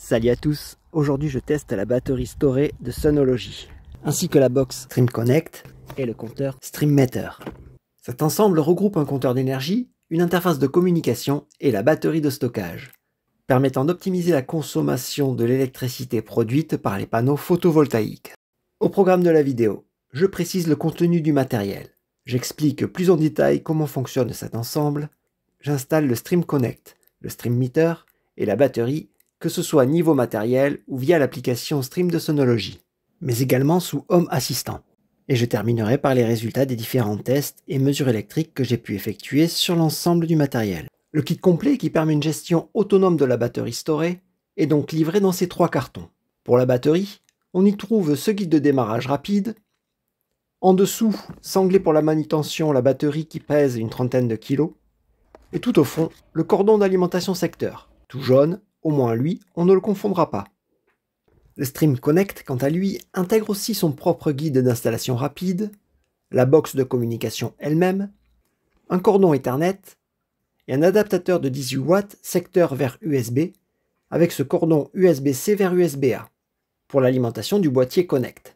Salut à tous, aujourd'hui je teste la batterie Storey de Synology, ainsi que la box Stream Connect et le compteur StreamMeter. Cet ensemble regroupe un compteur d'énergie, une interface de communication et la batterie de stockage, permettant d'optimiser la consommation de l'électricité produite par les panneaux photovoltaïques. Au programme de la vidéo, je précise le contenu du matériel. J'explique plus en détail comment fonctionne cet ensemble. J'installe le Stream Connect, le StreamMeter et la batterie, que ce soit niveau matériel ou via l'application Stream de Synology, mais également sous Home Assistant. Et je terminerai par les résultats des différents tests et mesures électriques que j'ai pu effectuer sur l'ensemble du matériel. Le kit complet qui permet une gestion autonome de la batterie Storey est donc livré dans ces 3 cartons. Pour la batterie, on y trouve ce guide de démarrage rapide. En dessous, sanglé pour la manutention, la batterie qui pèse une trentaine de kilos. Et tout au fond, le cordon d'alimentation secteur, tout jaune. Au moins lui, on ne le confondra pas. Le Stream Connect, quant à lui, intègre aussi son propre guide d'installation rapide, la box de communication elle-même, un cordon Ethernet et un adaptateur de 18 watts secteur vers USB avec ce cordon USB-C vers USB-A pour l'alimentation du boîtier Connect.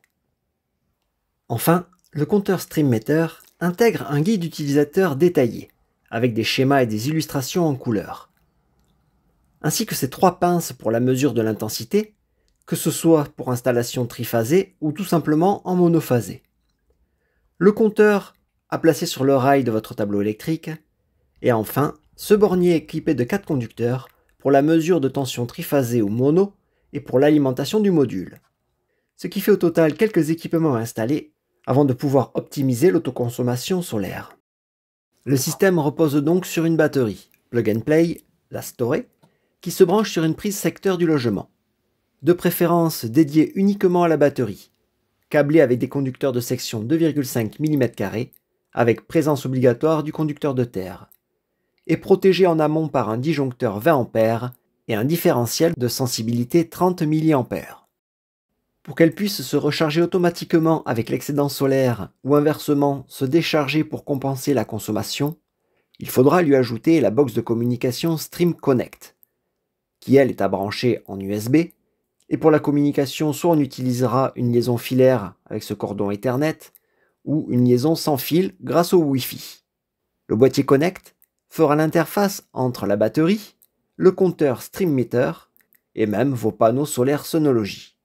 Enfin, le compteur StreamMeter intègre un guide utilisateur détaillé avec des schémas et des illustrations en couleur, ainsi que ces 3 pinces pour la mesure de l'intensité, que ce soit pour installation triphasée ou tout simplement en monophasée. Le compteur à placer sur le rail de votre tableau électrique, et enfin ce bornier équipé de 4 conducteurs pour la mesure de tension triphasée ou mono et pour l'alimentation du module. Ce qui fait au total quelques équipements à installer avant de pouvoir optimiser l'autoconsommation solaire. Le système repose donc sur une batterie, plug and play, la Storey, qui se branche sur une prise secteur du logement, de préférence dédiée uniquement à la batterie, câblée avec des conducteurs de section 2,5 mm, avec présence obligatoire du conducteur de terre, et protégée en amont par un disjoncteur 20 A et un différentiel de sensibilité 30 mA. Pour qu'elle puisse se recharger automatiquement avec l'excédent solaire ou inversement se décharger pour compenser la consommation, il faudra lui ajouter la box de communication Stream Connect, qui elle est à brancher en USB, et pour la communication soit on utilisera une liaison filaire avec ce cordon Ethernet, ou une liaison sans fil grâce au Wi-Fi. Le boîtier Connect fera l'interface entre la batterie, le compteur StreamMeter, et même vos panneaux solaires Synology.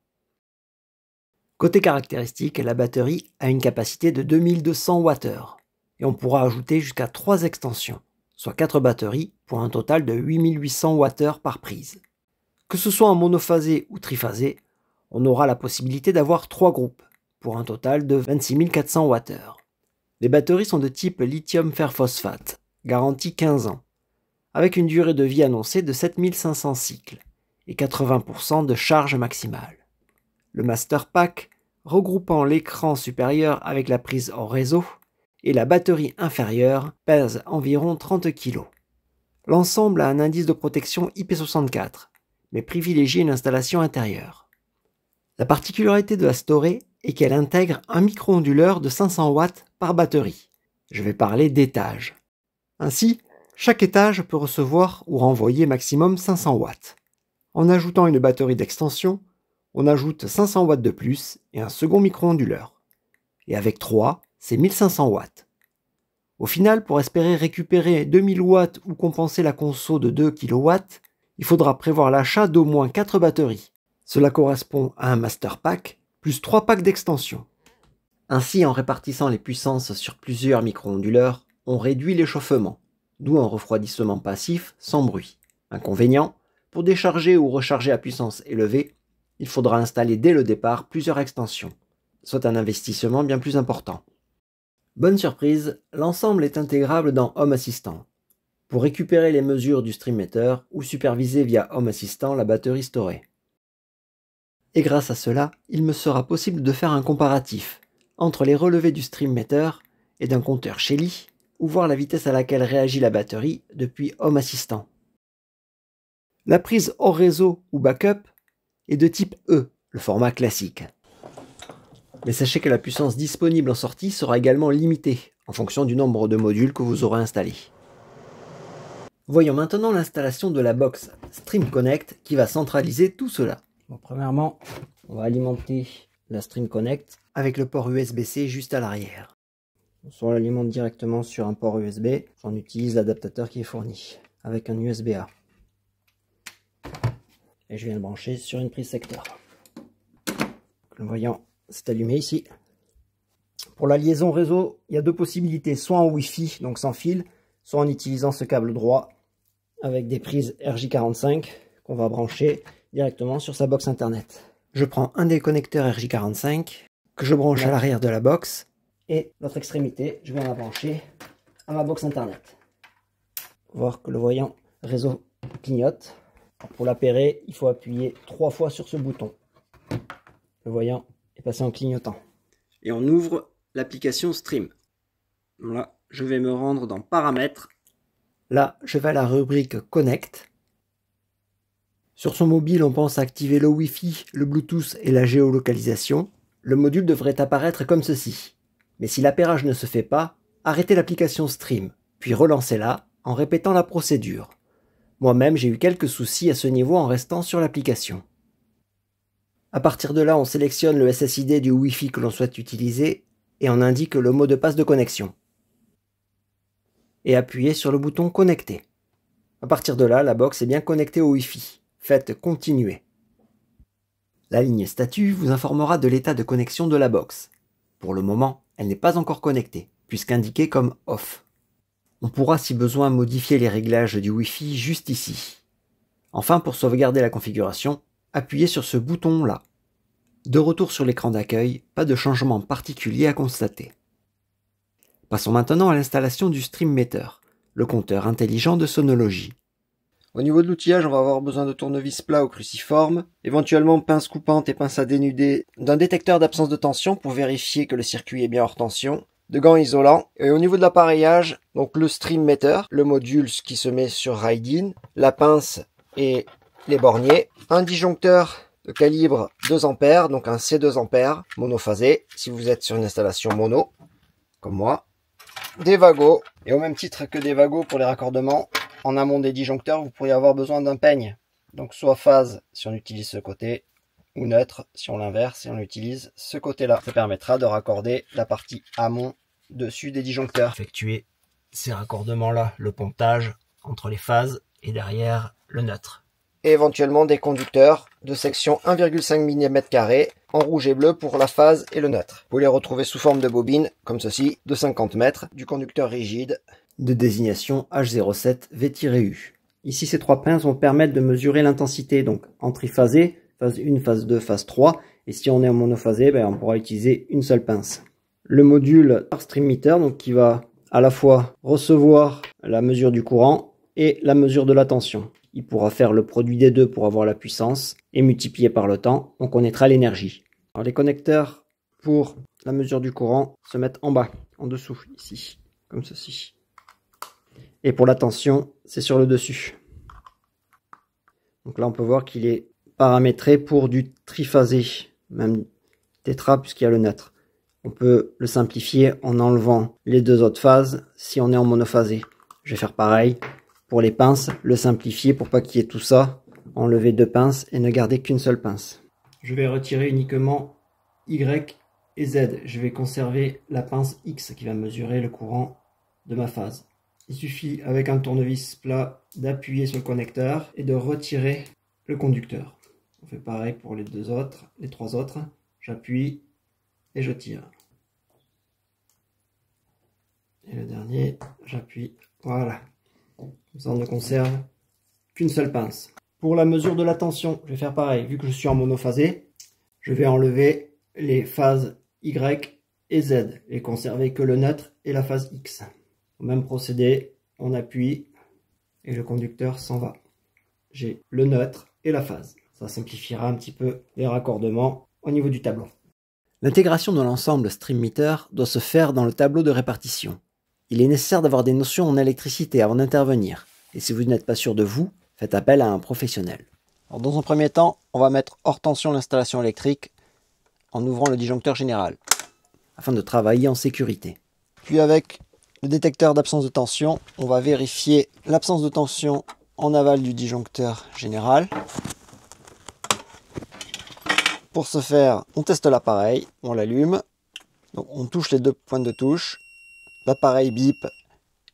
Côté caractéristiques, la batterie a une capacité de 2200 Wh, et on pourra ajouter jusqu'à 3 extensions, soit 4 batteries pour un total de 8800 Wh par prise. Que ce soit en monophasé ou triphasé, on aura la possibilité d'avoir 3 groupes, pour un total de 26 400 Wh. Les batteries sont de type lithium fer phosphate, garantie 15 ans, avec une durée de vie annoncée de 7500 cycles et 80% de charge maximale. Le Master Pack, regroupant l'écran supérieur avec la prise hors réseau, et la batterie inférieure pèse environ 30 kg. L'ensemble a un indice de protection IP64, mais privilégie une installation intérieure. La particularité de la Storey est qu'elle intègre un micro-onduleur de 500 watts par batterie. Je vais parler d'étage. Ainsi, chaque étage peut recevoir ou renvoyer maximum 500 watts. En ajoutant une batterie d'extension, on ajoute 500 watts de plus et un second micro-onduleur. Et avec 3, c'est 1500 watts. Au final, pour espérer récupérer 2000 watts ou compenser la conso de 2 kW, il faudra prévoir l'achat d'au moins 4 batteries. Cela correspond à un Master Pack plus 3 packs d'extension. Ainsi, en répartissant les puissances sur plusieurs micro-onduleurs, on réduit l'échauffement, d'où un refroidissement passif sans bruit. Inconvénient, pour décharger ou recharger à puissance élevée, il faudra installer dès le départ plusieurs extensions, soit un investissement bien plus important. Bonne surprise, l'ensemble est intégrable dans Home Assistant, pour récupérer les mesures du StreamMeter ou superviser via Home Assistant la batterie Storey. Et grâce à cela, il me sera possible de faire un comparatif entre les relevés du StreamMeter et d'un compteur Shelly, ou voir la vitesse à laquelle réagit la batterie depuis Home Assistant. La prise hors réseau ou backup est de type E, le format classique. Mais sachez que la puissance disponible en sortie sera également limitée en fonction du nombre de modules que vous aurez installés. Voyons maintenant l'installation de la box Stream Connect qui va centraliser tout cela. Bon, premièrement, on va alimenter la Stream Connect avec le port USB-C juste à l'arrière. Soit on l'alimente directement sur un port USB, soit on utilise l'adaptateur qui est fourni avec un USB-A. Et je viens le brancher sur une prise secteur. Le voyant, c'est allumé ici. Pour la liaison réseau, il y a deux possibilités, soit en Wi-Fi, donc sans fil, soit en utilisant ce câble droit avec des prises RJ45 qu'on va brancher directement sur sa box internet. Je prends un des connecteurs RJ45 que je branche à l'arrière de la box et l'autre extrémité, je vais la brancher à ma box internet. Voir que le voyant réseau clignote. Pour l'appairer, il faut appuyer 3 fois sur ce bouton. Le voyant est passé en clignotant. Et on ouvre l'application Stream. Là, je vais me rendre dans Paramètres. Là, je vais à la rubrique Connect. Sur son mobile, on pense à activer le Wi-Fi, le Bluetooth et la géolocalisation. Le module devrait apparaître comme ceci. Mais si l'appairage ne se fait pas, arrêtez l'application Stream, puis relancez-la en répétant la procédure. Moi-même, j'ai eu quelques soucis à ce niveau en restant sur l'application. À partir de là, on sélectionne le SSID du Wi-Fi que l'on souhaite utiliser et on indique le mot de passe de connexion. Et appuyez sur le bouton Connecter. À partir de là, la box est bien connectée au Wi-Fi. Faites Continuer. La ligne Statut vous informera de l'état de connexion de la box. Pour le moment, elle n'est pas encore connectée, puisqu'indiquée comme Off. On pourra si besoin modifier les réglages du Wi-Fi juste ici. Enfin, pour sauvegarder la configuration, appuyez sur ce bouton-là. De retour sur l'écran d'accueil, pas de changement particulier à constater. Passons maintenant à l'installation du Stream Meter, le compteur intelligent de Sonology. Au niveau de l'outillage, on va avoir besoin de tournevis plat ou cruciforme, éventuellement pince coupante et pince à dénuder, d'un détecteur d'absence de tension pour vérifier que le circuit est bien hors tension, de gants isolants, et au niveau de l'appareillage, donc le Stream Meter, le module qui se met sur Ride-in, la pince et les borniers, un disjoncteur de calibre 2 A, donc un C2 A, monophasé, si vous êtes sur une installation mono, comme moi, des wagos, et au même titre que des wagos pour les raccordements, en amont des disjoncteurs, vous pourriez avoir besoin d'un peigne. Donc soit phase si on utilise ce côté, ou neutre si on l'inverse et on utilise ce côté-là. Ça permettra de raccorder la partie amont dessus des disjoncteurs. Effectuer ces raccordements-là, le pontage entre les phases et derrière le neutre. Et éventuellement des conducteurs de section 1,5 mm en rouge et bleu pour la phase et le neutre. Vous les retrouvez sous forme de bobine, comme ceci, de 50 mètres, du conducteur rigide de désignation H07 V-U. Ici, ces 3 pinces vont permettre de mesurer l'intensité, donc en triphasé, phase 1, phase 2, phase 3, et si on est en monophasé, on pourra utiliser une seule pince. Le module Stream Meter, donc qui va à la fois recevoir la mesure du courant et la mesure de la tension. Il pourra faire le produit des deux pour avoir la puissance et multiplier par le temps, on connaîtra l'énergie. Alors les connecteurs pour la mesure du courant se mettent en bas, en dessous, ici, comme ceci. Et pour la tension, c'est sur le dessus. Donc là, on peut voir qu'il est paramétré pour du triphasé, même tétra puisqu'il y a le neutre. On peut le simplifier en enlevant les 2 autres phases si on est en monophasé. Je vais faire pareil pour les pinces, le simplifier pour pas qu'il y ait tout ça, enlever 2 pinces et ne garder qu'une seule pince. Je vais retirer uniquement Y et Z. Je vais conserver la pince X qui va mesurer le courant de ma phase. Il suffit avec un tournevis plat d'appuyer sur le connecteur et de retirer le conducteur. On fait pareil pour les 3 autres. J'appuie et je tire. Et le dernier, j'appuie. Voilà. Comme ça, on ne conserve qu'une seule pince. Pour la mesure de la tension, je vais faire pareil. Vu que je suis en monophasé, je vais enlever les phases Y et Z et conserver que le neutre et la phase X. Au même procédé, on appuie et le conducteur s'en va. J'ai le neutre et la phase. Ça simplifiera un petit peu les raccordements au niveau du tableau. L'intégration de l'ensemble Stream Meter doit se faire dans le tableau de répartition. Il est nécessaire d'avoir des notions en électricité avant d'intervenir. Et si vous n'êtes pas sûr de vous, faites appel à un professionnel. Alors dans un premier temps, on va mettre hors tension l'installation électrique en ouvrant le disjoncteur général, afin de travailler en sécurité. Puis avec le détecteur d'absence de tension. On va vérifier l'absence de tension en aval du disjoncteur général. Pour ce faire, on teste l'appareil, on l'allume. Donc on touche les deux pointes de touche. L'appareil bip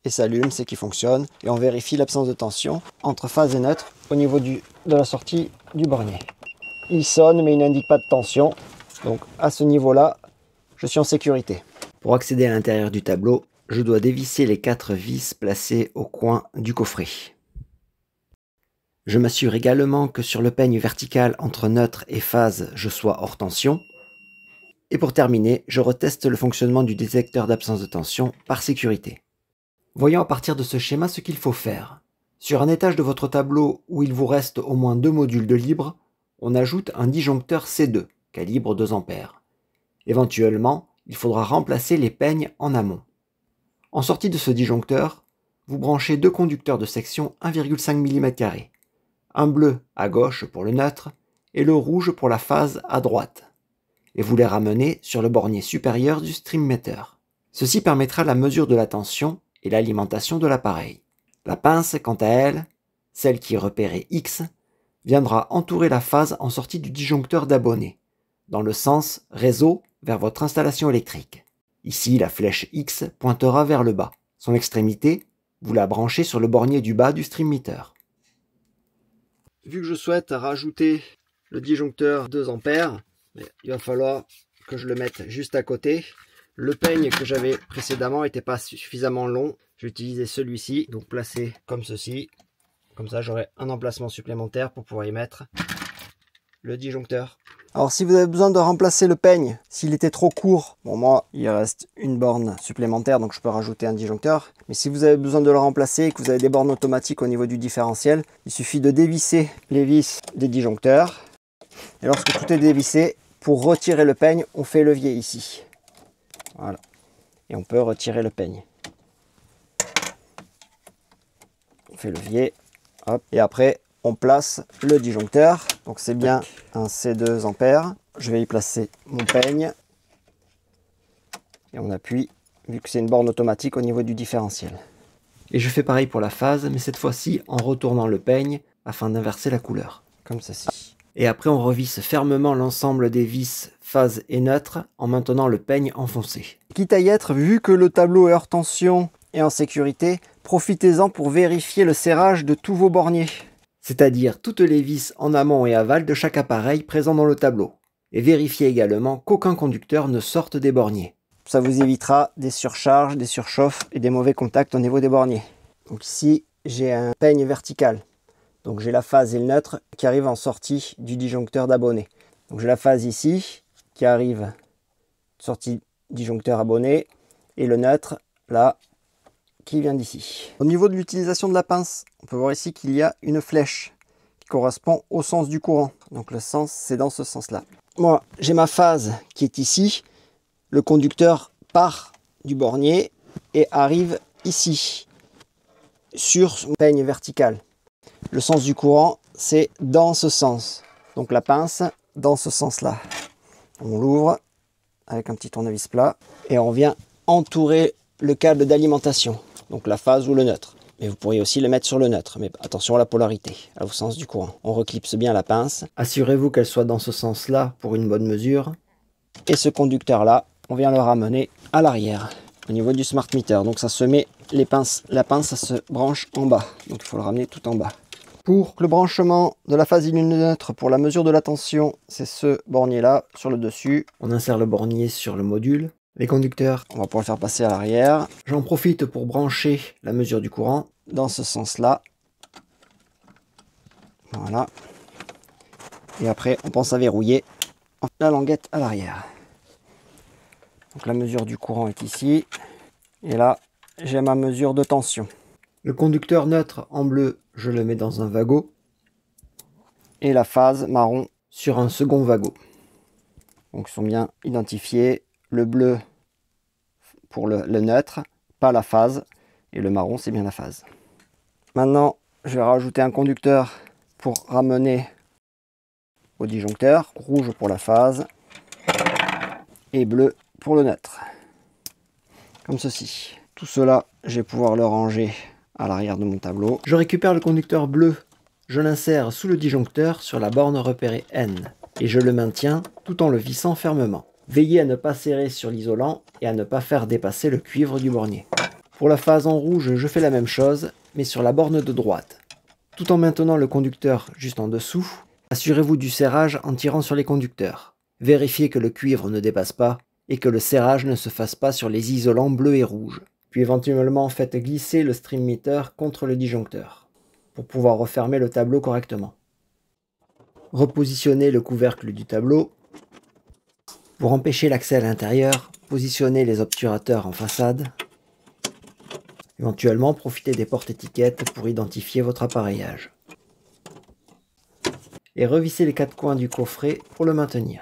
et s'allume, c'est qu'il fonctionne. Et on vérifie l'absence de tension entre phase et neutre au niveau de la sortie du bornier. Il sonne mais il n'indique pas de tension. Donc à ce niveau-là, je suis en sécurité. Pour accéder à l'intérieur du tableau, je dois dévisser les 4 vis placées au coin du coffret. Je m'assure également que sur le peigne vertical entre neutre et phase, je sois hors tension. Et pour terminer, je reteste le fonctionnement du détecteur d'absence de tension par sécurité. Voyons à partir de ce schéma ce qu'il faut faire. Sur un étage de votre tableau où il vous reste au moins 2 modules de libre, on ajoute un disjoncteur C2, calibre 2 A. Éventuellement, il faudra remplacer les peignes en amont. En sortie de ce disjoncteur, vous branchez 2 conducteurs de section 1,5 mm, un bleu à gauche pour le neutre et le rouge pour la phase à droite, et vous les ramenez sur le bornier supérieur du streammeter. Ceci permettra la mesure de la tension et l'alimentation de l'appareil. La pince, quant à elle, celle qui est repérée X, viendra entourer la phase en sortie du disjoncteur d'abonné, dans le sens réseau vers votre installation électrique. Ici, la flèche X pointera vers le bas. Son extrémité, vous la branchez sur le bornier du bas du streammeter. Vu que je souhaite rajouter le disjoncteur 2 A, il va falloir que je le mette juste à côté. Le peigne que j'avais précédemment n'était pas suffisamment long. J'ai utilisé celui-ci, donc placé comme ceci. Comme ça, j'aurai un emplacement supplémentaire pour pouvoir y mettre le disjoncteur. Alors, si vous avez besoin de remplacer le peigne, s'il était trop court, bon, moi, il reste une borne supplémentaire, donc je peux rajouter un disjoncteur. Mais si vous avez besoin de le remplacer et que vous avez des bornes automatiques au niveau du différentiel, il suffit de dévisser les vis des disjoncteurs. Et lorsque tout est dévissé, pour retirer le peigne, on fait levier ici. Voilà. Et on peut retirer le peigne. On fait levier. Hop. Et après, on place le disjoncteur. Donc c'est bien un C2 A. Je vais y placer mon peigne. Et on appuie, vu que c'est une borne automatique au niveau du différentiel. Et je fais pareil pour la phase, mais cette fois-ci en retournant le peigne afin d'inverser la couleur. Comme ceci. Et après on revisse fermement l'ensemble des vis phase et neutre en maintenant le peigne enfoncé. Quitte à y être, vu que le tableau est hors tension et en sécurité, profitez-en pour vérifier le serrage de tous vos borniers. C'est-à-dire toutes les vis en amont et aval de chaque appareil présent dans le tableau. Et vérifiez également qu'aucun conducteur ne sorte des borniers. Ça vous évitera des surcharges, des surchauffes et des mauvais contacts au niveau des borniers. Donc ici, j'ai un peigne vertical. Donc j'ai la phase et le neutre qui arrivent en sortie du disjoncteur d'abonné. Donc j'ai la phase ici qui arrive sortie disjoncteur abonné et le neutre là qui vient d'ici. Au niveau de l'utilisation de la pince, on peut voir ici qu'il y a une flèche qui correspond au sens du courant. Donc le sens, c'est dans ce sens-là. Moi, j'ai ma phase qui est ici. Le conducteur part du bornier et arrive ici sur son peigne vertical. Le sens du courant, c'est dans ce sens. Donc la pince, dans ce sens-là. On l'ouvre avec un petit tournevis plat et on vient entourer le câble d'alimentation. Donc la phase ou le neutre. Mais vous pourriez aussi le mettre sur le neutre. Mais attention à la polarité, au sens du courant. On reclipse bien la pince. Assurez-vous qu'elle soit dans ce sens-là pour une bonne mesure. Et ce conducteur-là, on vient le ramener à l'arrière, au niveau du smart meter. Donc ça se met, la pince, ça se branche en bas. Donc il faut le ramener tout en bas. Pour le branchement de la phase et du neutre pour la mesure de la tension, c'est ce bornier-là sur le dessus. On insère le bornier sur le module. Les conducteurs, on va pouvoir le faire passer à l'arrière. J'en profite pour brancher la mesure du courant dans ce sens-là. Voilà. Et après, on pense à verrouiller la languette à l'arrière. Donc la mesure du courant est ici. Et là, j'ai ma mesure de tension. Le conducteur neutre en bleu, je le mets dans un wagot. Et la phase marron sur un second wagot. Donc ils sont bien identifiés. Le bleu pour le neutre, pas la phase. Et le marron, c'est bien la phase. Maintenant, je vais rajouter un conducteur pour ramener au disjoncteur. Rouge pour la phase. Et bleu pour le neutre. Comme ceci. Tout cela, je vais pouvoir le ranger à l'arrière de mon tableau. Je récupère le conducteur bleu, je l'insère sous le disjoncteur sur la borne repérée N et je le maintiens tout en le vissant fermement. Veillez à ne pas serrer sur l'isolant et à ne pas faire dépasser le cuivre du bornier. Pour la phase en rouge, je fais la même chose, mais sur la borne de droite. Tout en maintenant le conducteur juste en dessous, assurez-vous du serrage en tirant sur les conducteurs. Vérifiez que le cuivre ne dépasse pas et que le serrage ne se fasse pas sur les isolants bleus et rouges. Puis éventuellement faites glisser le stream meter contre le disjoncteur pour pouvoir refermer le tableau correctement. Repositionnez le couvercle du tableau. Pour empêcher l'accès à l'intérieur, positionnez les obturateurs en façade. Éventuellement, profitez des portes-étiquettes pour identifier votre appareillage. Et revissez les 4 coins du coffret pour le maintenir.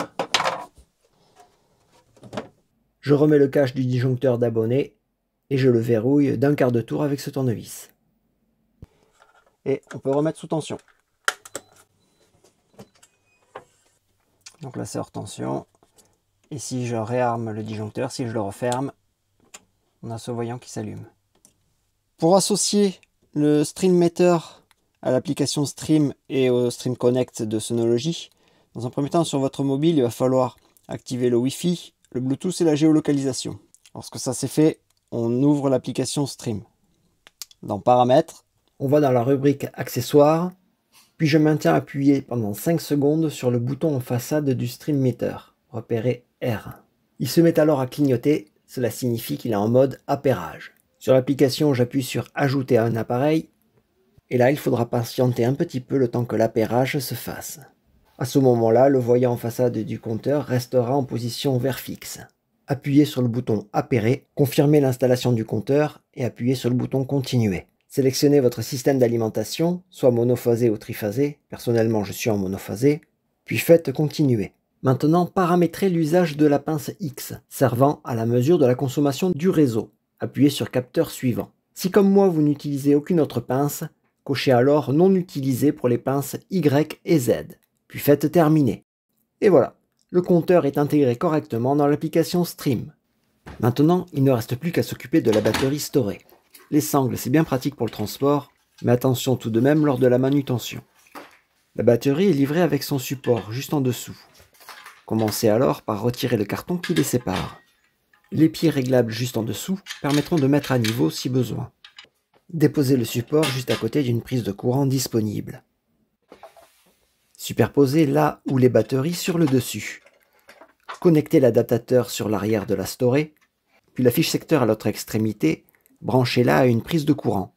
Je remets le cache du disjoncteur d'abonné et je le verrouille d'un quart de tour avec ce tournevis. Et on peut remettre sous tension. Donc là c'est hors tension. Et si je réarme le disjoncteur, si je le referme, on a ce voyant qui s'allume. Pour associer le Stream Meter à l'application Stream et au Stream Connect de Synology, dans un premier temps sur votre mobile, il va falloir activer le Wi-Fi, le Bluetooth et la géolocalisation. Lorsque ça c'est fait, on ouvre l'application Stream. Dans Paramètres, on va dans la rubrique Accessoires, puis je maintiens appuyé pendant 5 secondes sur le bouton en façade du Stream Meter, repéré R. Il se met alors à clignoter, cela signifie qu'il est en mode appairage. Sur l'application, j'appuie sur Ajouter à un appareil, et là il faudra patienter un petit peu le temps que l'appairage se fasse. À ce moment-là, le voyant en façade du compteur restera en position vert fixe. Appuyez sur le bouton Appairer, confirmez l'installation du compteur et appuyez sur le bouton Continuer. Sélectionnez votre système d'alimentation, soit monophasé ou triphasé, personnellement je suis en monophasé, puis faites Continuer. Maintenant, paramétrez l'usage de la pince X, servant à la mesure de la consommation du réseau. Appuyez sur Capteur suivant. Si comme moi vous n'utilisez aucune autre pince, cochez alors Non utilisé pour les pinces Y et Z. Puis faites Terminer. Et voilà, le compteur est intégré correctement dans l'application Stream. Maintenant, il ne reste plus qu'à s'occuper de la batterie storée. Les sangles, c'est bien pratique pour le transport, mais attention tout de même lors de la manutention. La batterie est livrée avec son support juste en dessous. Commencez alors par retirer le carton qui les sépare. Les pieds réglables juste en dessous permettront de mettre à niveau si besoin. Déposez le support juste à côté d'une prise de courant disponible. Superposez là où les batteries sur le dessus. Connectez l'adaptateur sur l'arrière de la storée, puis la fiche secteur à l'autre extrémité, branchez-la à une prise de courant.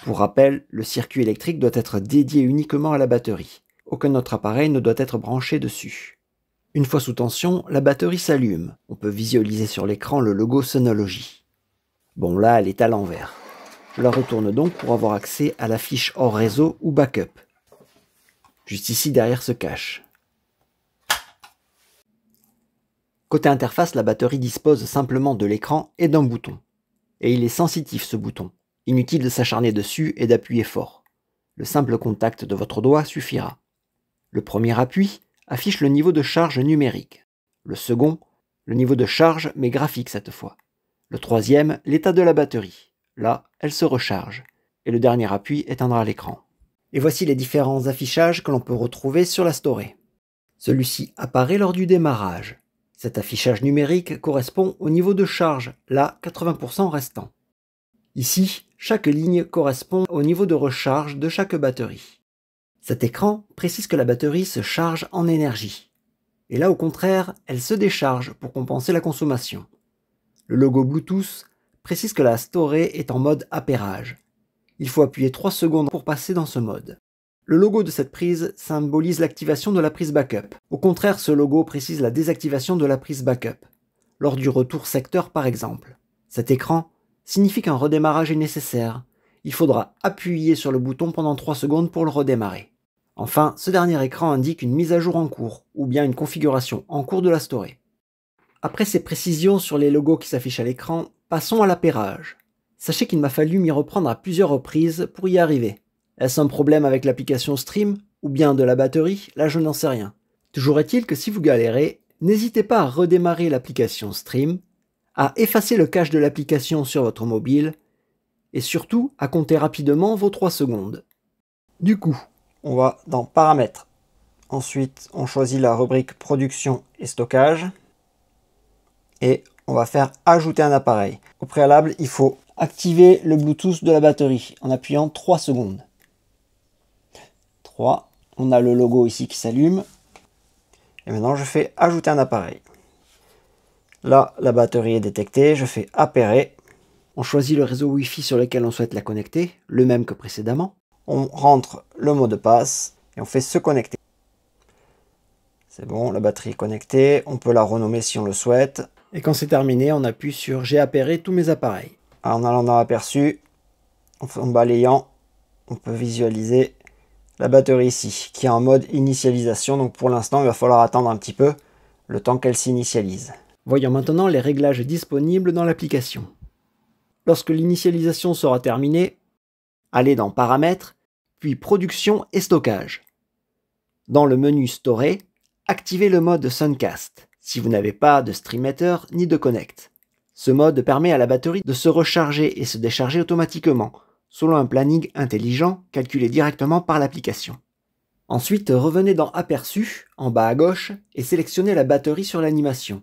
Pour rappel, le circuit électrique doit être dédié uniquement à la batterie. Aucun autre appareil ne doit être branché dessus. Une fois sous tension, la batterie s'allume. On peut visualiser sur l'écran le logo Synology. Bon là, elle est à l'envers. Je la retourne donc pour avoir accès à la fiche hors réseau ou backup. Juste ici derrière ce cache. Côté interface, la batterie dispose simplement de l'écran et d'un bouton. Et il est sensitif ce bouton. Inutile de s'acharner dessus et d'appuyer fort. Le simple contact de votre doigt suffira. Le premier appui affiche le niveau de charge numérique. Le second, le niveau de charge mais graphique cette fois. Le troisième, l'état de la batterie. Là, elle se recharge. Et le dernier appui éteindra l'écran. Et voici les différents affichages que l'on peut retrouver sur la storée. Celui-ci apparaît lors du démarrage. Cet affichage numérique correspond au niveau de charge, là 80% restant. Ici, chaque ligne correspond au niveau de recharge de chaque batterie. Cet écran précise que la batterie se charge en énergie. Et là au contraire, elle se décharge pour compenser la consommation. Le logo Bluetooth précise que la storée est en mode appairage. Il faut appuyer 3 secondes pour passer dans ce mode. Le logo de cette prise symbolise l'activation de la prise backup. Au contraire, ce logo précise la désactivation de la prise backup, lors du retour secteur par exemple. Cet écran signifie qu'un redémarrage est nécessaire. Il faudra appuyer sur le bouton pendant 3 secondes pour le redémarrer. Enfin, ce dernier écran indique une mise à jour en cours, ou bien une configuration en cours de la storée. Après ces précisions sur les logos qui s'affichent à l'écran, passons à l'appairage. Sachez qu'il m'a fallu m'y reprendre à plusieurs reprises pour y arriver. Est-ce un problème avec l'application Stream ou bien de la batterie? Là je n'en sais rien. Toujours est-il que si vous galérez, n'hésitez pas à redémarrer l'application Stream, à effacer le cache de l'application sur votre mobile et surtout à compter rapidement vos 3 secondes. Du coup, on va dans Paramètres. Ensuite, on choisit la rubrique Production et Stockage. Et on va faire Ajouter un appareil. Au préalable, il faut activer le Bluetooth de la batterie en appuyant 3 secondes. 3. On a le logo ici qui s'allume. Et maintenant, je fais Ajouter un appareil. Là, la batterie est détectée. Je fais Appairer. On choisit le réseau Wi-Fi sur lequel on souhaite la connecter, le même que précédemment. On rentre le mot de passe et on fait Se connecter. C'est bon, la batterie est connectée. On peut la renommer si on le souhaite. Et quand c'est terminé, on appuie sur J'ai appairé tous mes appareils. En allant dans Aperçu, en balayant, on peut visualiser la batterie ici, qui est en mode initialisation. Donc pour l'instant, il va falloir attendre un petit peu, le temps qu'elle s'initialise. Voyons maintenant les réglages disponibles dans l'application. Lorsque l'initialisation sera terminée, allez dans Paramètres, puis Production et Stockage. Dans le menu Storage, activez le mode Suncast, si vous n'avez pas de StreamMeter ni de Connect. Ce mode permet à la batterie de se recharger et se décharger automatiquement, selon un planning intelligent calculé directement par l'application. Ensuite, revenez dans Aperçu, en bas à gauche, et sélectionnez la batterie sur l'animation.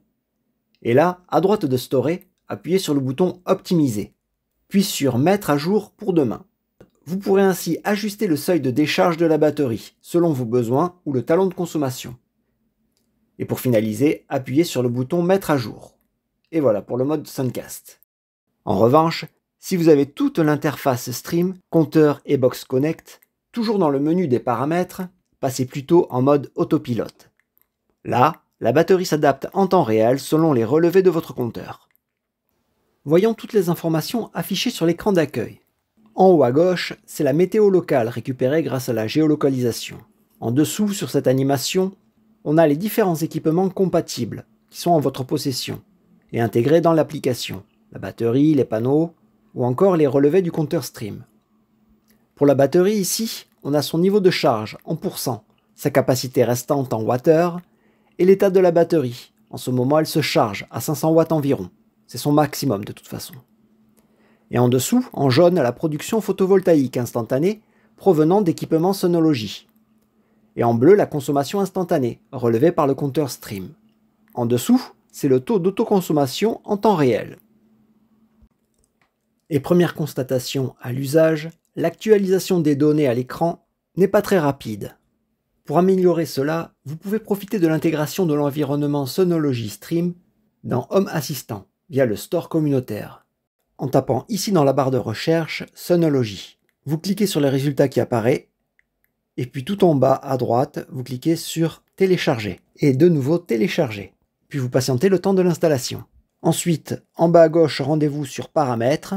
Et là, à droite de Storage, appuyez sur le bouton Optimiser, puis sur Mettre à jour pour demain. Vous pourrez ainsi ajuster le seuil de décharge de la batterie, selon vos besoins ou le talon de consommation. Et pour finaliser, appuyez sur le bouton Mettre à jour. Et voilà pour le mode Suncast. En revanche, si vous avez toute l'interface Stream, compteur et Box Connect, toujours dans le menu des paramètres, passez plutôt en mode autopilote. Là, la batterie s'adapte en temps réel selon les relevés de votre compteur. Voyons toutes les informations affichées sur l'écran d'accueil. En haut à gauche, c'est la météo locale récupérée grâce à la géolocalisation. En dessous, sur cette animation, on a les différents équipements compatibles qui sont en votre possession et intégrés dans l'application, la batterie, les panneaux ou encore les relevés du compteur Stream. Pour la batterie ici, on a son niveau de charge en pourcent, sa capacité restante en wattheures et l'état de la batterie. En ce moment, elle se charge à 500 watts environ. C'est son maximum de toute façon. Et en dessous, en jaune, la production photovoltaïque instantanée provenant d'équipements Sonology. Et en bleu, la consommation instantanée, relevée par le compteur Stream. En dessous, c'est le taux d'autoconsommation en temps réel. Et première constatation à l'usage, l'actualisation des données à l'écran n'est pas très rapide. Pour améliorer cela, vous pouvez profiter de l'intégration de l'environnement Sonology Stream dans Home Assistant via le store communautaire. En tapant ici dans la barre de recherche Sonology, vous cliquez sur le résultat qui apparaît et puis tout en bas à droite, vous cliquez sur Télécharger et de nouveau Télécharger. Puis vous patientez le temps de l'installation. Ensuite, en bas à gauche, rendez-vous sur Paramètres.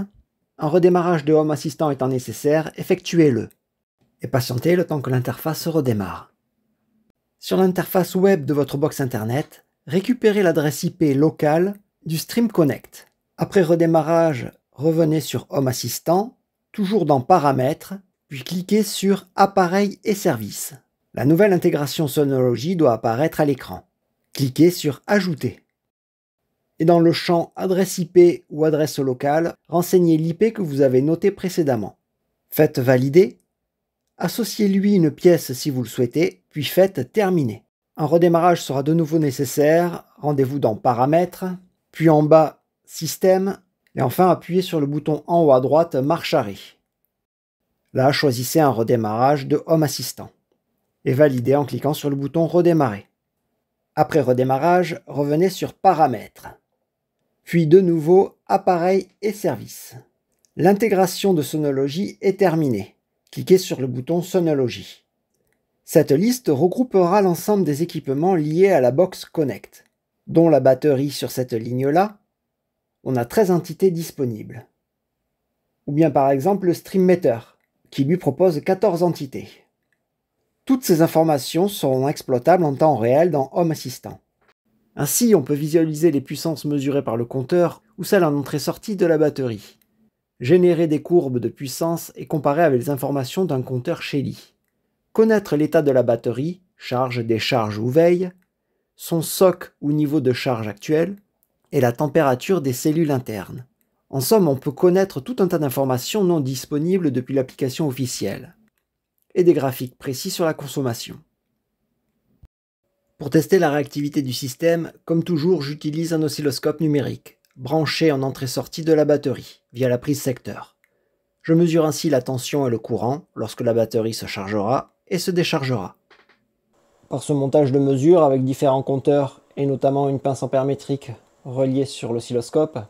Un redémarrage de Home Assistant étant nécessaire, effectuez-le. Et patientez le temps que l'interface redémarre. Sur l'interface web de votre box internet, récupérez l'adresse IP locale du Stream Connect. Après redémarrage, revenez sur Home Assistant, toujours dans Paramètres, puis cliquez sur Appareils et services. La nouvelle intégration Sonology doit apparaître à l'écran. Cliquez sur Ajouter. Et dans le champ Adresse IP ou adresse locale, renseignez l'IP que vous avez noté précédemment. Faites Valider. Associez-lui une pièce si vous le souhaitez, puis faites Terminer. Un redémarrage sera de nouveau nécessaire. Rendez-vous dans Paramètres, puis en bas Système, et enfin appuyez sur le bouton en haut à droite Marche arrêt. Là, choisissez un redémarrage de Home Assistant et validez en cliquant sur le bouton Redémarrer. Après redémarrage, revenez sur Paramètres, puis de nouveau Appareils et services. L'intégration de Sonology est terminée. Cliquez sur le bouton Sonology. Cette liste regroupera l'ensemble des équipements liés à la box Connect, dont la batterie sur cette ligne-là. On a 13 entités disponibles. Ou bien par exemple le StreamMeter, qui lui propose 14 entités. Toutes ces informations seront exploitables en temps réel dans Home Assistant. Ainsi, on peut visualiser les puissances mesurées par le compteur ou celles en entrée-sortie de la batterie, générer des courbes de puissance et comparer avec les informations d'un compteur Shelly, connaître l'état de la batterie, charge, décharge ou veille, son SOC ou niveau de charge actuel, et la température des cellules internes. En somme, on peut connaître tout un tas d'informations non disponibles depuis l'application officielle, et des graphiques précis sur la consommation. Pour tester la réactivité du système, comme toujours, j'utilise un oscilloscope numérique, branché en entrée-sortie de la batterie, via la prise secteur. Je mesure ainsi la tension et le courant lorsque la batterie se chargera et se déchargera. Par ce montage de mesure avec différents compteurs et notamment une pince ampère-métrique reliée sur l'oscilloscope,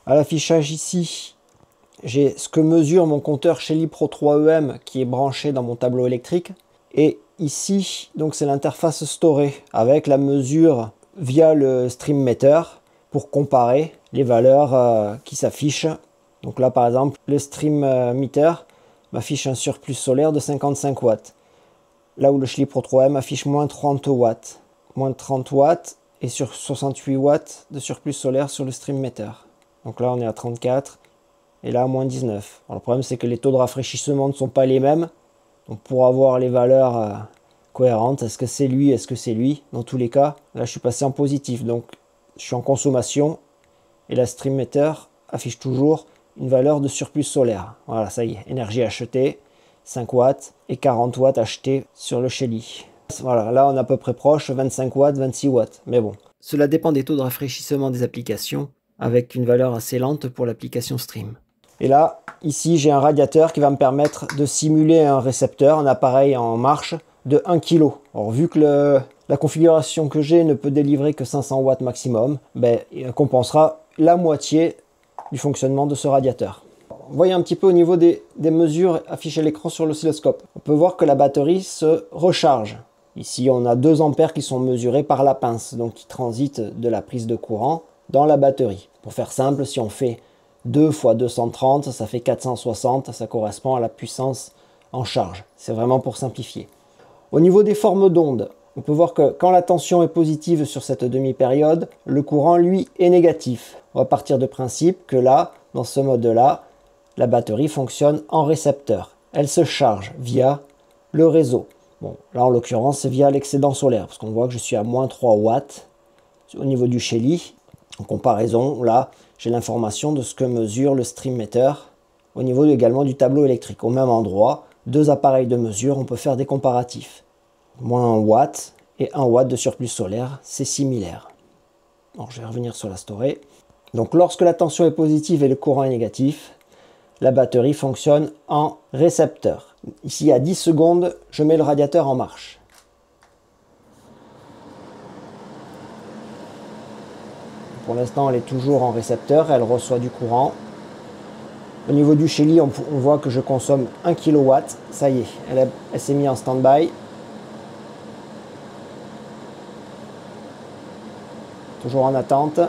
à l'affichage ici, j'ai ce que mesure mon compteur Shelly Pro 3EM qui est branché dans mon tableau électrique. Et ici, donc c'est l'interface storée avec la mesure via le stream meter pour comparer les valeurs qui s'affichent. Donc là par exemple, le stream meter m'affiche un surplus solaire de 55 watts. Là où le Shelly Pro 3M affiche moins 30 watts. Moins 30 watts et sur 68 watts de surplus solaire sur le stream meter. Donc là on est à 34 et là à moins 19. Alors, le problème c'est que les taux de rafraîchissement ne sont pas les mêmes. Donc pour avoir les valeurs cohérentes, est-ce que c'est lui, est-ce que c'est lui? Dans tous les cas, là je suis passé en positif. Donc je suis en consommation et la stream meter affiche toujours une valeur de surplus solaire. Voilà, ça y est, énergie achetée, 5 watts et 40 watts achetés sur le Shelly. Voilà, là on est à peu près proche, 25 watts, 26 watts. Mais bon, cela dépend des taux de rafraîchissement des applications, avec une valeur assez lente pour l'application Stream. Et là, ici, j'ai un radiateur qui va me permettre de simuler un récepteur, un appareil en marche de 1 kg. Alors, vu que la configuration que j'ai ne peut délivrer que 500 watts maximum, ben, il compensera la moitié du fonctionnement de ce radiateur. Vous voyez un petit peu au niveau des mesures affichées à l'écran sur l'oscilloscope. On peut voir que la batterie se recharge. Ici, on a 2 ampères qui sont mesurés par la pince, donc qui transitent de la prise de courant dans la batterie. Pour faire simple, si on fait 2 fois 230, ça fait 460, ça correspond à la puissance en charge. C'est vraiment pour simplifier. Au niveau des formes d'ondes, on peut voir que quand la tension est positive sur cette demi-période, le courant, lui, est négatif. On va partir du principe que là, dans ce mode-là, la batterie fonctionne en récepteur. Elle se charge via le réseau. Bon, là, en l'occurrence, c'est via l'excédent solaire, parce qu'on voit que je suis à moins 3 watts au niveau du Shelly. En comparaison, là, j'ai l'information de ce que mesure le stream meter au niveau également du tableau électrique. Au même endroit, 2 appareils de mesure, on peut faire des comparatifs. Moins 1 watt et 1 watt de surplus solaire, c'est similaire. Bon, je vais revenir sur la storée. Donc lorsque la tension est positive et le courant est négatif, la batterie fonctionne en récepteur. Ici, à 10 secondes, je mets le radiateur en marche. Pour l'instant, elle est toujours en récepteur, elle reçoit du courant. Au niveau du Shelly, on voit que je consomme 1 kW. Ça y est, elle s'est mise en stand-by. Toujours en attente.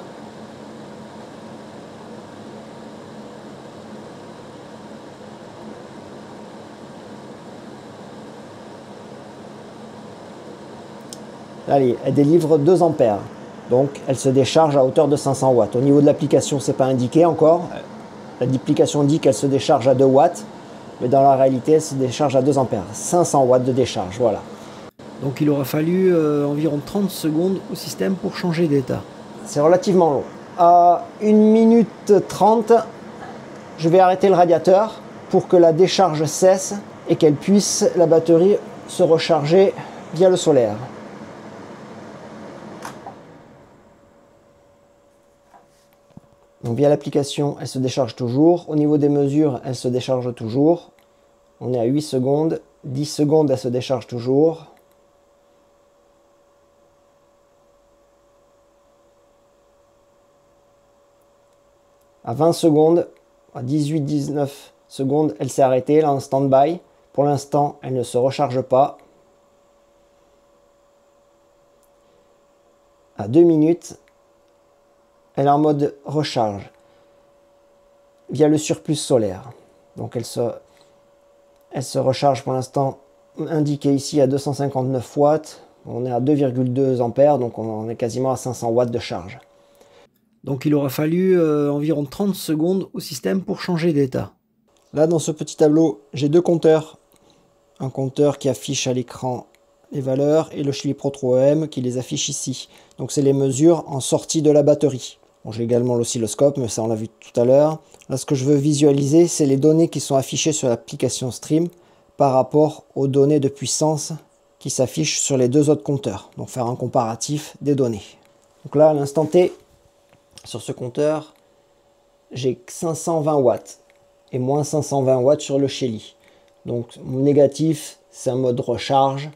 Allez, elle délivre 2 ampères. Donc elle se décharge à hauteur de 500 watts. Au niveau de l'application, c'est pas indiqué encore. L'application dit qu'elle se décharge à 2 watts, mais dans la réalité, elle se décharge à 2 ampères. 500 watts de décharge, voilà. Donc il aura fallu environ 30 secondes au système pour changer d'état. C'est relativement long. À 1 minute 30, je vais arrêter le radiateur pour que la décharge cesse et qu'elle puisse, la batterie, se recharger via le solaire. Donc via l'application, elle se décharge toujours. Au niveau des mesures, elle se décharge toujours. On est à 8 secondes. 10 secondes, elle se décharge toujours. À 20 secondes, à 18-19 secondes, elle s'est arrêtée, là en stand-by. Pour l'instant, elle ne se recharge pas. À 2 minutes, elle est en mode recharge via le surplus solaire. Donc elle se recharge pour l'instant indiqué ici à 259 watts. On est à 2,2 ampères, donc on est quasiment à 500 watts de charge. Donc il aura fallu environ 30 secondes au système pour changer d'état. Là dans ce petit tableau, j'ai 2 compteurs. Un compteur qui affiche à l'écran les valeurs et le Chili Pro 3M qui les affiche ici. Donc c'est les mesures en sortie de la batterie. Bon, j'ai également l'oscilloscope, mais ça on l'a vu tout à l'heure. Là, ce que je veux visualiser, c'est les données qui sont affichées sur l'application Stream par rapport aux données de puissance qui s'affichent sur les deux autres compteurs. Donc faire un comparatif des données. Donc là, à l'instant T, sur ce compteur, j'ai 520 watts et moins 520 watts sur le Shelly. Donc mon négatif, c'est un mode recharge.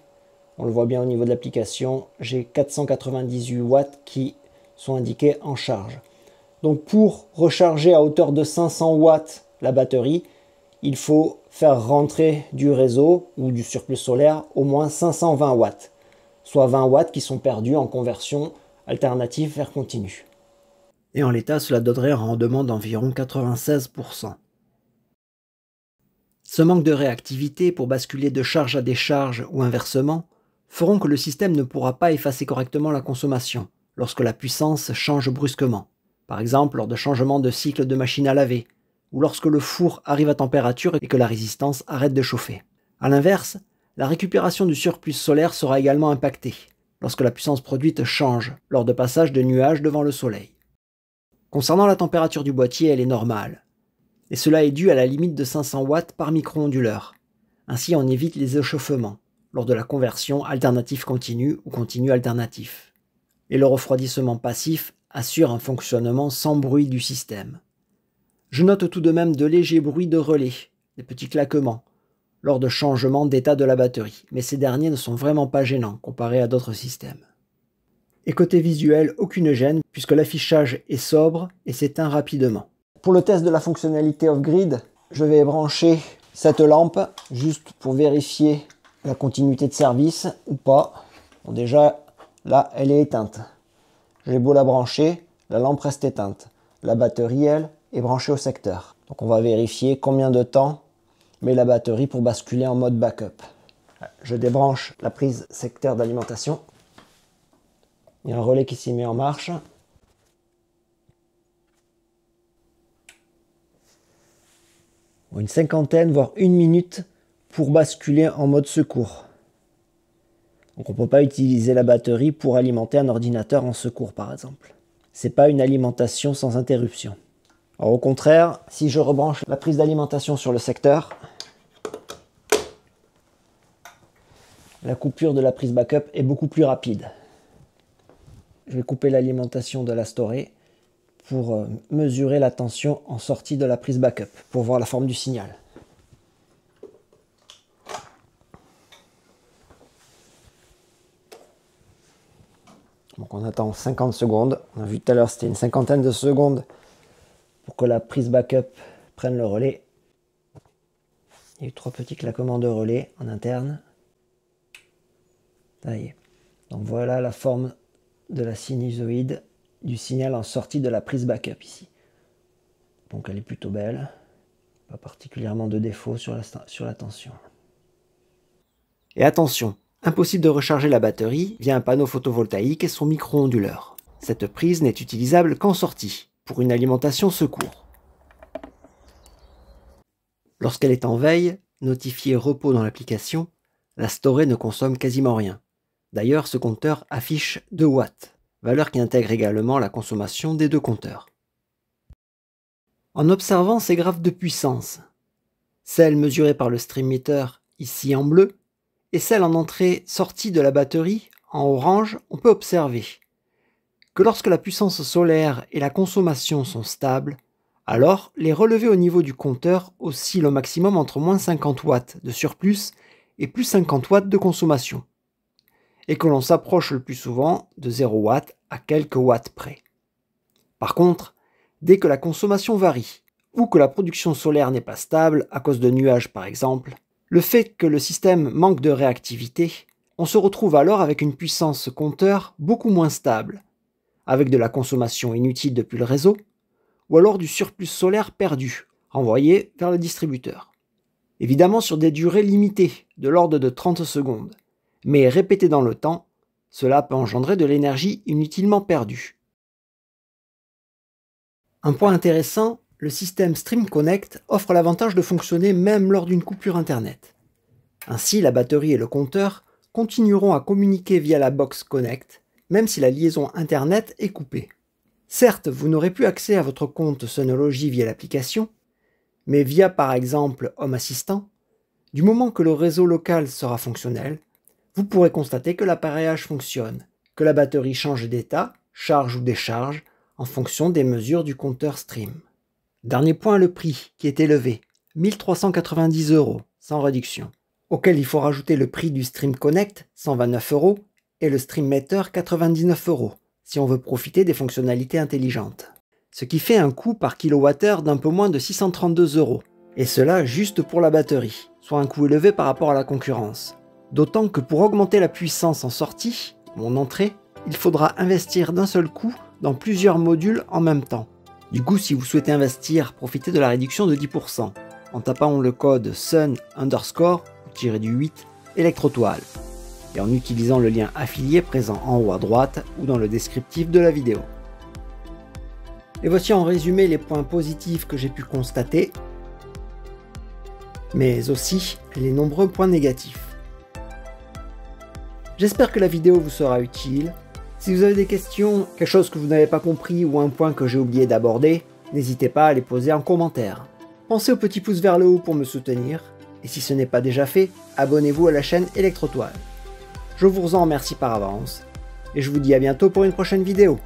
On le voit bien au niveau de l'application. J'ai 498 watts qui sont indiqués en charge. Donc pour recharger à hauteur de 500 watts la batterie, il faut faire rentrer du réseau ou du surplus solaire au moins 520 watts, soit 20 watts qui sont perdus en conversion alternative vers continu. Et en l'état, cela donnerait un rendement d'environ 96%. Ce manque de réactivité pour basculer de charge à décharge ou inversement feront que le système ne pourra pas effacer correctement la consommation lorsque la puissance change brusquement. Par exemple lors de changements de cycle de machine à laver, ou lorsque le four arrive à température et que la résistance arrête de chauffer. A l'inverse, la récupération du surplus solaire sera également impactée, lorsque la puissance produite change, lors de passage de nuages devant le soleil. Concernant la température du boîtier, elle est normale, et cela est dû à la limite de 500 watts par micro-onduleur. Ainsi on évite les échauffements, lors de la conversion alternatif continu ou continu alternatif. Et le refroidissement passif assure un fonctionnement sans bruit du système. Je note tout de même de légers bruits de relais, des petits claquements, lors de changements d'état de la batterie, mais ces derniers ne sont vraiment pas gênants comparés à d'autres systèmes. Et côté visuel, aucune gêne, puisque l'affichage est sobre et s'éteint rapidement. Pour le test de la fonctionnalité off-grid, je vais brancher cette lampe, juste pour vérifier la continuité de service ou pas. Bon, déjà, là, elle est éteinte. J'ai beau la brancher, la lampe reste éteinte. La batterie, elle, est branchée au secteur. Donc on va vérifier combien de temps met la batterie pour basculer en mode backup. Je débranche la prise secteur d'alimentation. Il y a un relais qui s'y met en marche. Une cinquantaine, voire une minute pour basculer en mode secours. Donc on ne peut pas utiliser la batterie pour alimenter un ordinateur en secours par exemple. C'est pas une alimentation sans interruption. Alors, au contraire, si je rebranche la prise d'alimentation sur le secteur, la coupure de la prise backup est beaucoup plus rapide. Je vais couper l'alimentation de la storée pour mesurer la tension en sortie de la prise backup, pour voir la forme du signal. Donc on attend 50 secondes. On a vu tout à l'heure, c'était une cinquantaine de secondes pour que la prise backup prenne le relais. Il y a eu 3 petits claquements de relais en interne. Ça y est. Donc voilà la forme de la sinusoïde du signal en sortie de la prise backup ici. Donc elle est plutôt belle. Pas particulièrement de défaut sur la tension. Et attention, impossible de recharger la batterie via un panneau photovoltaïque et son micro-onduleur. Cette prise n'est utilisable qu'en sortie, pour une alimentation secours. Lorsqu'elle est en veille, notifiée repos dans l'application, la storée ne consomme quasiment rien. D'ailleurs, ce compteur affiche 2 watts, valeur qui intègre également la consommation des deux compteurs. En observant ces graphes de puissance, celle mesurée par le stream meter ici en bleu, et celle en entrée-sortie de la batterie en orange, on peut observer que lorsque la puissance solaire et la consommation sont stables, alors les relevés au niveau du compteur oscillent au maximum entre moins 50 watts de surplus et plus 50 watts de consommation, et que l'on s'approche le plus souvent de 0 watts à quelques watts près. Par contre, dès que la consommation varie, ou que la production solaire n'est pas stable à cause de nuages par exemple, le fait que le système manque de réactivité, on se retrouve alors avec une puissance compteur beaucoup moins stable, avec de la consommation inutile depuis le réseau, ou alors du surplus solaire perdu, renvoyé vers le distributeur. Évidemment sur des durées limitées, de l'ordre de 30 secondes, mais répétées dans le temps, cela peut engendrer de l'énergie inutilement perdue. Un point intéressant, le système Stream Connect offre l'avantage de fonctionner même lors d'une coupure internet. Ainsi, la batterie et le compteur continueront à communiquer via la box Connect, même si la liaison Internet est coupée. Certes, vous n'aurez plus accès à votre compte Synology via l'application, mais via par exemple Home Assistant, du moment que le réseau local sera fonctionnel, vous pourrez constater que l'appareillage fonctionne, que la batterie change d'état, charge ou décharge, en fonction des mesures du compteur Stream. Dernier point, le prix, qui est élevé, 1390 €, sans réduction, auquel il faut rajouter le prix du Stream Connect, 129 €, et le Stream Meter, 99 €, si on veut profiter des fonctionnalités intelligentes. Ce qui fait un coût par kilowattheure d'un peu moins de 632 €, et cela juste pour la batterie, soit un coût élevé par rapport à la concurrence. D'autant que pour augmenter la puissance en sortie, ou en entrée, il faudra investir d'un seul coup dans plusieurs modules en même temps. Du coup, si vous souhaitez investir, profitez de la réduction de 10%, en tapant le code sun_8 électrotoile, et en utilisant le lien affilié présent en haut à droite ou dans le descriptif de la vidéo. Et voici en résumé les points positifs que j'ai pu constater, mais aussi les nombreux points négatifs. J'espère que la vidéo vous sera utile. Si vous avez des questions, quelque chose que vous n'avez pas compris ou un point que j'ai oublié d'aborder, n'hésitez pas à les poser en commentaire. Pensez au petit pouce vers le haut pour me soutenir, et si ce n'est pas déjà fait, abonnez-vous à la chaîne Electrotoile. Je vous en remercie par avance, et je vous dis à bientôt pour une prochaine vidéo.